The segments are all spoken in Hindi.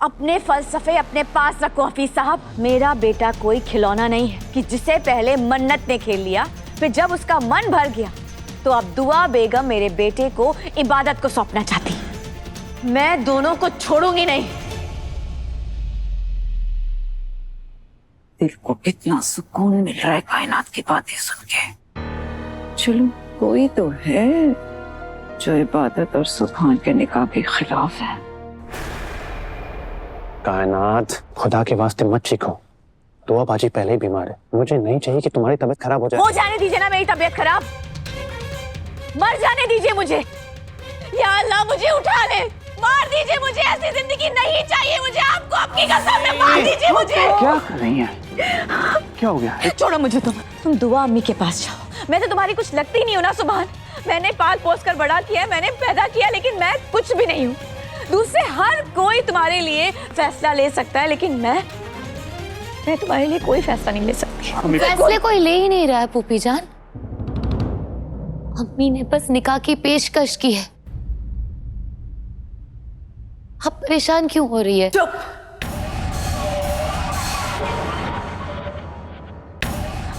अपने फलसफे अपने पास रखो हफीज साहब। मेरा बेटा कोई खिलौना नहीं है कि जिसे पहले मन्नत ने खेल लिया, फिर जब उसका मन भर गया तो अब दुआ बेगम मेरे बेटे को इबादत को सौंपना चाहती। मैं दोनों को छोड़ूंगी नहीं। दिल को कितना सुकून मिल रहा है कायनात की बातें सुन के। चलो कोई तो है जो इबादत और सुभान के निकाह के खिलाफ है। कायनात, खुदा के वास्ते मत चीखो। दुआ बाजी पहले ही बीमार है। मुझे नहीं चाहिए कि तुम्हारी तबीयत खराब हो जाए। हो जाने दीजिए ना मेरी तबीयत खराब, मर जाने दीजिए मुझे। या अल्लाह मुझे उठा ले, मार दीजिए मुझे। ऐसी जिंदगी नहीं चाहिए मुझे। आपको अपनी कसम में मार दीजिए मुझे। क्या कर रही है? क्या हो गया? छोड़ो मुझे। तुम दुआ अम्मी के पास जाओ। मैं तो तुम्हारी कुछ लगती नहीं हूँ ना सुभान। मैंने पाल पोस कर बड़ा किया, मैंने पैदा किया, लेकिन मैं कुछ भी नहीं हूँ। दूसरे हर कोई तुम्हारे लिए फैसला ले सकता है, लेकिन मैं तुम्हारे लिए कोई फैसला नहीं ले सकती। फैसले कोई ले ही नहीं रहा है पुप्पी जान। अम्मी ने बस निकाह की पेशकश की है। आप परेशान क्यों हो रही है? चुप।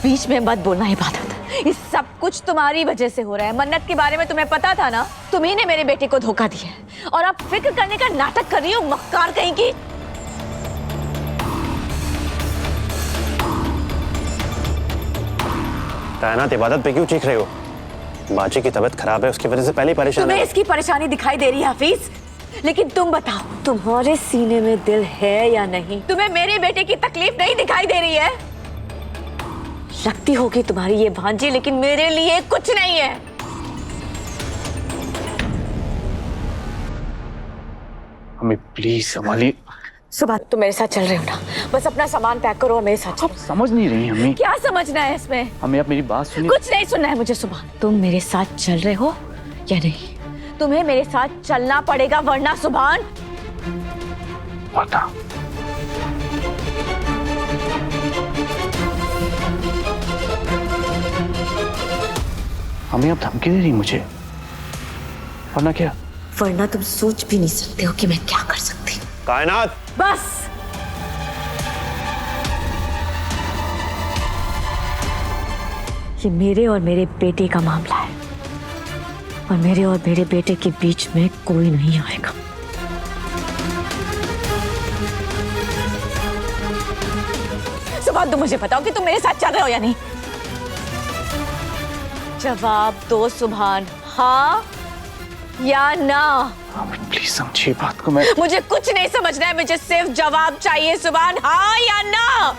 बीच में मत बोलना इबादत। ये सब कुछ तुम्हारी वजह से हो रहा है। मन्नत के बारे में तुम्हें पता था ना, तुम्ही ने मेरे बेटे को धोखा दिया है और अब फिक्र करने का नाटक कर रही हो, मक्कार कहीं की। कायनात, इबादत पे क्यों चीख रहे हो? बाजी की तबीयत खराब है, उसकी वजह से पहले ही परेशान तुम्हें है। इसकी परेशानी दिखाई दे रही है हफीज, लेकिन तुम बताओ, तुम्हारे सीने में दिल है या नहीं? तुम्हें मेरे बेटे की तकलीफ नहीं दिखाई दे रही है? लगती होगी तुम्हारी ये भांजी, लेकिन मेरे लिए कुछ नहीं है। हमें प्लीज संभालिए। सुबह तुम मेरे साथ चल रहे हो ना? बस अपना सामान पैक करो और मेरे साथ चलो। आप समझ नहीं रही हमें। क्या समझना है इसमें? हमें आप मेरी बात सुनिए। कुछ नहीं सुनना है मुझे सुबह। तुम मेरे साथ चल रहे हो या नहीं? तुम्हें मेरे साथ चलना पड़ेगा, वरना सुभान। पता। हमें अब धमकी दे रही मुझे, वरना क्या? वरना तुम सोच भी नहीं सकते हो कि मैं क्या कर सकती हूँ। कायनात, बस। ये मेरे और मेरे बेटे का मामला है और मेरे और मेरे बेटे के बीच में कोई नहीं आएगा। सुबह तुम मुझे बताओ कि तुम मेरे साथ चल रहे हो या नहीं? जवाब दो सुभान, हाँ या ना? प्लीज समझिए बात को। मुझे कुछ नहीं समझना है, मुझे सिर्फ जवाब चाहिए सुभान, हाँ या ना?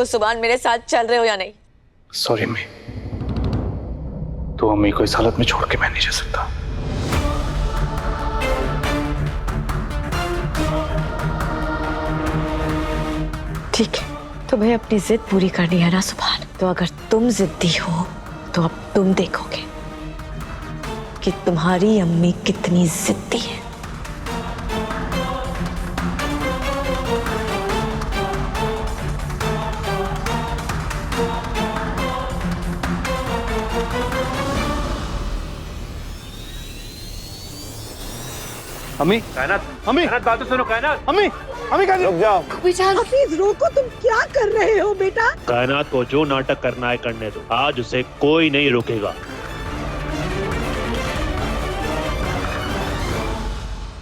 सुभान मेरे साथ चल रहे हो या नहीं? सॉरी अम्मी, तो अम्मी को इस हालत में छोड़ के मैं नहीं जा सकता। ठीक है, तुम्हें अपनी जिद पूरी करनी है ना सुभान? तो अगर तुम जिद्दी हो तो अब तुम देखोगे कि तुम्हारी अम्मी कितनी जिद्दी है। अम्मी, कायनात, अम्मी, कायनात बात तो सुनो। कायनात, अम्मी, अम्मी कायनात, रुक जाओ। पुप्पी जान, हफीज रोको, तुम क्या कर रहे हो बेटा? कायनात को जो नाटक करना है करने दो, आज उसे कोई नहीं रोकेगा।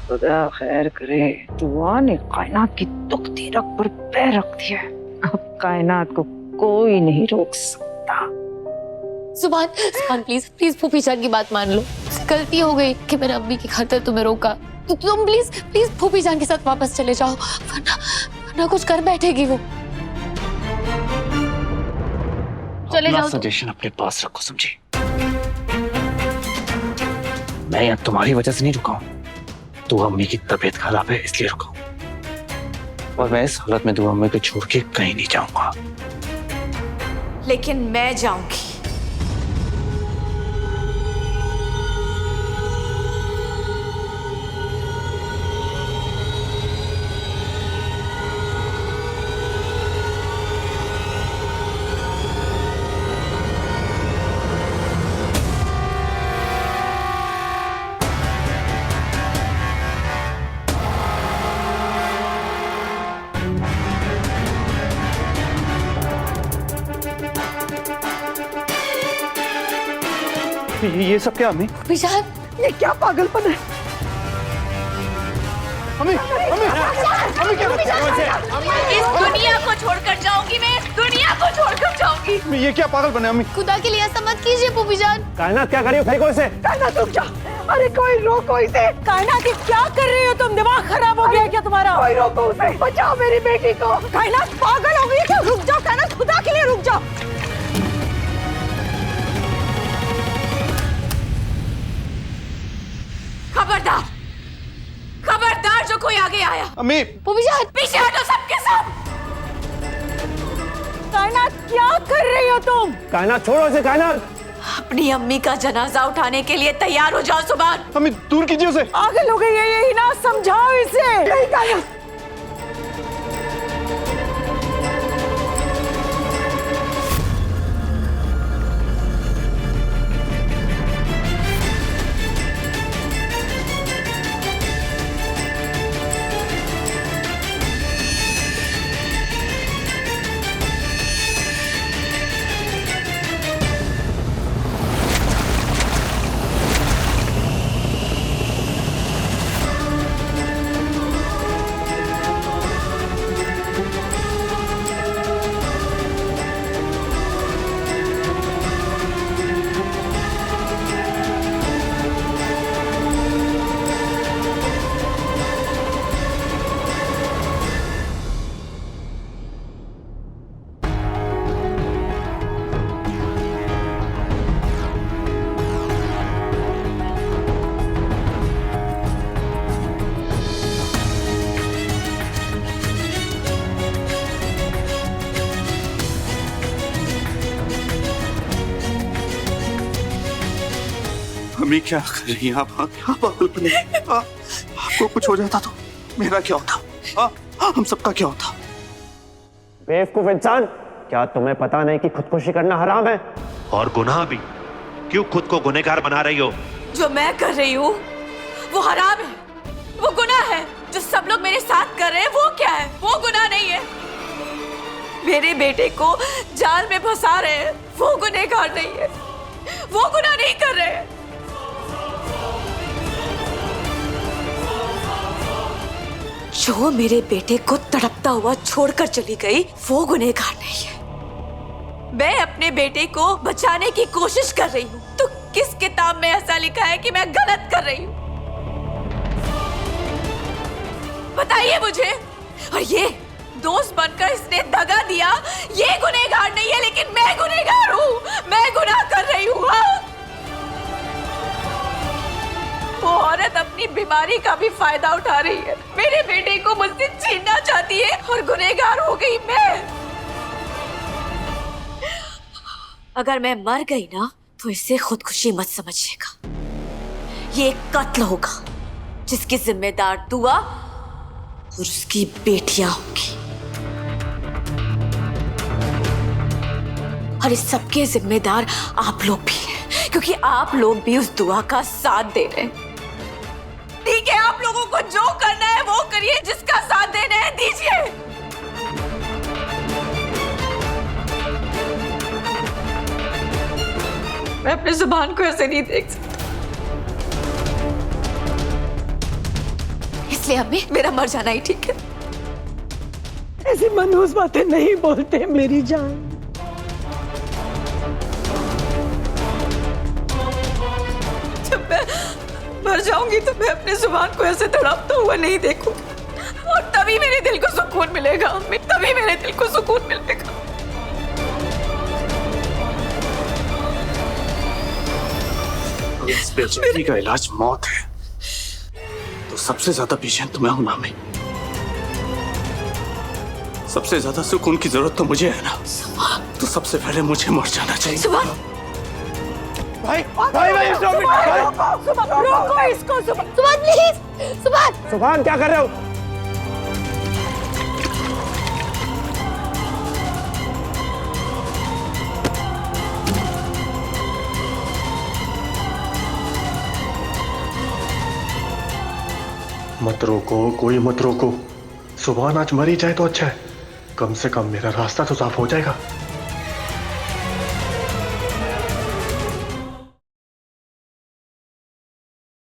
खुदा खैर करे, दुआ ने कायनात की दुखती रग पर पैर रख दिया। अब कायनात को कोई नहीं रोक सकता। सुभान, सुभान प्लीज प्लीज पुप्पी जान की बात मान लो। गलती हो गई कि मैंने अम्मी की खातिर तुम्हें रोका। तो तुम प्लीज प्लीज पुप्पी जान के साथ वापस चले जाओ, वरना कुछ कर बैठेगी वो। चले जाओ। सजेशन अपने पास रखो, समझी? मैं यहाँ तुम्हारी वजह से नहीं रुका हूँ। तो अम्मी की तबीयत खराब है इसलिए रुका हूँ, और मैं इस हालत में दुआ अम्मी को छोड़ के कहीं नहीं जाऊंगा। लेकिन मैं जाऊंगी। ये सब क्या अम्मी? विशाल, ये क्या पागलपन है? अम्मी अम्मी अम्मी क्या करते हो ऐसे? इस दुनिया को छोड़कर जाऊंगी मैं, इस दुनिया को छोड़कर जाऊंगी। अम्मी, ये क्या पागलपन है अम्मी? खुदा के लिए ऐसा मत कीजिए फूफी जान। कायनात क्या कर रही हो? फेंको इसे। कायनात रुक जा। अरे कोई रोको इसे। कायनात, ये क्या कर रही हो तुम? दिमाग खराब हो गया है क्या तुम्हारा? कोई रोको उसे। बचाओ मेरी बेटी को। कायनात पागल हो गई है क्या? रुक जाओ कायनात, खुदा के लिए रुक जाओ। खबरदार, खबरदार जो कोई आगे आया। अम्मी फूफी जान, पीछे हटो सबके सब। कायनात क्या कर रही हो तुम? कायनात छोड़ो इसे। कायनात, अपनी अम्मी का जनाजा उठाने के लिए तैयार हो जाओ सुभान। अम्मी दूर कीजिए उसे। पागल हो गई है ये हिना, समझाओ इसे। नहीं कायनात। अम्मी क्या कर रही हैं आप? क्या पागलपन है? आपको कुछ हो जाता तो मेरा क्या होता? हम सबका क्या होता? बेवकूफ इंसान, क्या तुम्हें पता नहीं कि खुदकुशी करना हराम है? और गुनाह भी। क्यों खुद को गुनहगार बना रही हो? जो मैं कर रही हूँ वो हराम है, वो गुनाह है। जो सब लोग मेरे साथ कर रहे हैं वो क्या है? वो गुनाह नहीं है। मेरे बेटे को जाल में फंसा रहे हैं, वो गुनहगार नहीं है, वो गुनाह नहीं कर रहे हैं। जो मेरे बेटे को तड़पता हुआ छोड़कर चली गई वो गुनहगार नहीं है। मैं अपने बेटे को बचाने की कोशिश कर रही हूँ, तो किस किताब में ऐसा लिखा है कि मैं गलत कर रही हूँ? बताइए मुझे। और ये दोस्त बनकर इसने दगा दिया, ये गुनहगार नहीं है, लेकिन मैं गुनहगार हूँ। मैं गुनाह कर रही हूँ। हाँ? वो औरत अपनी बीमारी का भी फायदा उठा रही है, मेरे बेटे को मुझसे छीनना चाहती है, और गुनहगार हो गई मैं। अगर मैं मर गई ना तो इसे खुदकुशी मत समझिएगा। ये एक कत्ल होगा जिसकी जिम्मेदार दुआ और उसकी बेटियां होंगी, और इस सबके जिम्मेदार आप लोग भी हैं, क्योंकि आप लोग भी उस दुआ का साथ दे रहे हैं। ठीक है, आप लोगों को जो करना है वो करिए, जिसका साथ देना है दीजिए। मैं अपने जुबान को ऐसे नहीं देख सकती, इसलिए अम्मी मेरा मर जाना ही ठीक है। ऐसी मनहूस बातें नहीं बोलते मेरी जान। जब मैं मर जाऊंगी तो मैं अपने जुबान को ऐसे तड़पता हुआ नहीं देखूंगी, और तभी मेरे दिल को सुकून मिलेगा अम्मी, तभी मेरे दिल को सुकून मिलेगा। इस बेचैनी का इलाज मौत है, तो सबसे ज्यादा पेशेंट तो मैं हूं ना। मैं सबसे ज्यादा सुकून की जरूरत तो मुझे है ना, तो सबसे पहले मुझे मर जाना चाहिए। सुभान, भाई भाई भाई रोको इसको। सुभान प्लीज, सुभान। सुभान क्या कर रहे हो? मत रोको, कोई मत रोको। सुभान आज मरी जाए तो अच्छा है, कम से कम मेरा रास्ता तो साफ हो जाएगा।